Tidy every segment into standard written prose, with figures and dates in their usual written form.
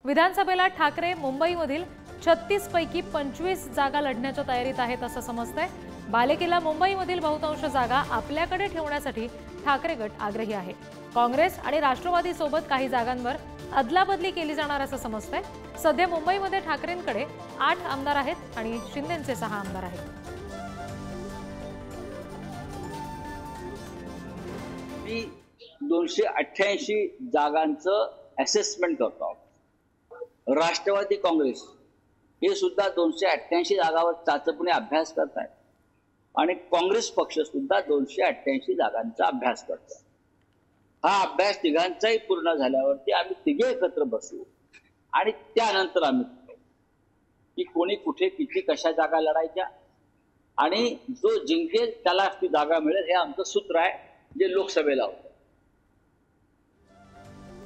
विधानसभेला ठाकरे मुंबईमधील 36 पैकी 25 जागा लढण्याच्या तयारीत आहेत असं समजतंय। बालेकिल्ला मुंबईमधील बहुतांश जागा आपल्याकडे ठेवण्यासाठी ठाकरे गट आग्रही आहे। काँग्रेस आणि राष्ट्रवादी सोबत काही जागांवर अदलाबदली केली जाणार असं समजतंय। सध्या मुंबईमध्ये ठाकरेंकडे 8 आमदार आहेत आणि शिंदेंचे 6 आमदार आहेत। मी 288 जागांचं असेसमेंट करतो। राष्ट्रवादी काँग्रेस हे सुद्धा 288 जागांवर चाचपणे अभ्यास करतात आणि काँग्रेस पक्ष सुद्धा 288 जागांचा अभ्यास करतो। हा अभ्यास तिघांचाही पूर्ण झाल्यावरती आम्ही तिघे एकत्र बसू आणि त्यानंतर आम्ही की कोणी कुठे किती कशा जागा लढायच्या आणि जो जिंकेल त्याला ती जागा मिळेल हे आमचं सूत्र आहे जे लोकसभेला होतं।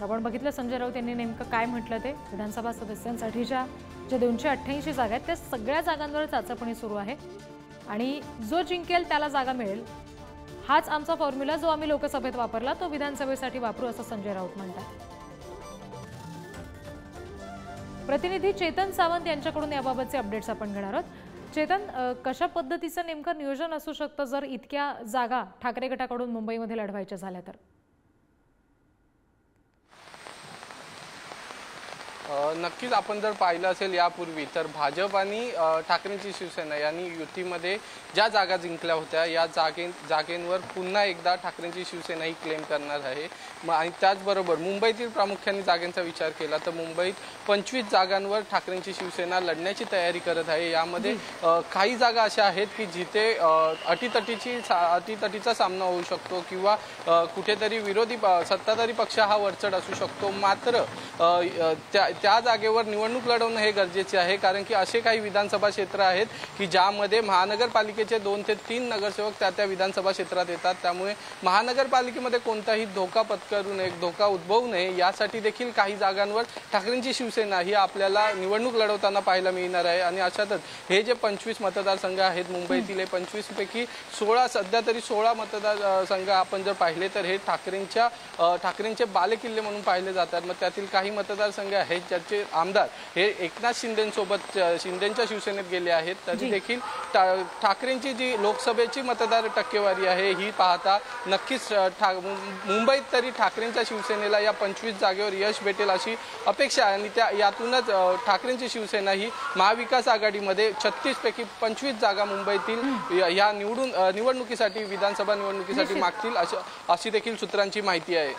आपण बघितलं संजय राऊत यांनी नेमकं काय म्हटलं ते। विधानसभा सदस्यांसाठीच्या जे 288 जागा आहेत त्या सगळ्या जागांवर चाचपणी सुरू आहे आणि जो जिंकेल त्याला जागा मिळेल हाच आमचा फॉर्म्युला जो आम्ही लोकसभेत वापरला तो विधानसभेसाठी वापरू असं संजय राऊत म्हणतात। प्रतिनिधी चेतन सावंत यांच्याकडून याबाबतचे अपडेट्स आपण घेणार आहोत। चेतन, कशा पद्धतीचं नेमकं नियोजन असू शकतं जर इतक्या जागा ठाकरे गटाकडून मुंबईमध्ये लढवायच्या झाल्या तर? नक्कीच आपण जर पाहिलं असेल यापूर्वी तर भाजप आणि ठाकरेंची शिवसेना यांनी युतीमध्ये ज्या जागा जिंकल्या होत्या या जागेंवर पुन्हा एकदा ठाकरेंची शिवसेना ही क्लेम करणार आहे। आणि त्याचबरोबर मुंबईतील प्रामुख्याने जागांचा विचार केला तर मुंबईत 25 जागांवर ठाकरेंची शिवसेना लढण्याची तयारी करत आहे। यामध्ये काही जागा अशा आहेत की जिथे अटीतटीचा सामना होऊ शकतो किंवा कुठेतरी विरोधी सत्ताधारी पक्ष हा वरचढ असू शकतो। मात्र त्या जागेवर निवडणूक लढवणं हे गरजेचे आहे कारण की असे काही विधानसभा क्षेत्र आहेत की ज्यामध्ये महानगरपालिकेचे 2 ते 3 नगरसेवक त्या विधानसभा क्षेत्रात येतात। त्यामुळे महानगरपालिकेमध्ये कोणताही धोका पत्करू नये, धोका उद्भवू नये यासाठी देखील काही जागांवर ठाकरेंची शिवसेना ही आपल्याला निवडणूक लढवताना पाहायला मिळणार आहे। आणि अशातच हे जे 25 मतदारसंघ आहेत मुंबईतील 25 पैकी 16 सध्या तरी 16 मतदारसंघ आपण जर पाहिले तर हे ठाकरेंचे बालेकिल्ले म्हणून पाहिले जातात। मग त्यातील काही मतदारसंघ आहेत ज्याचे आमदार हे एकनाथ शिंदेसोबत शिंदेच्या शिवसेनेत गेले आहेत तरी देखील ठाकरेंची जी लोकसभेची मतदार टक्केवारी आहे ही पाहता नक्कीच मुंबईत तरी ठाकरेंच्या शिवसेनेला या 25 जागेवर यश भेटेल अशी अपेक्षा आहे। आणि यातूनच ठाकरेंची शिवसेना ही महाविकास आघाडीमध्ये 36 पैकी 25 जागा मुंबईतील या निवडणुकीसाठी विधानसभा निवडणुकीसाठी मागतील अशी देखील सूत्रांची माहिती आहे।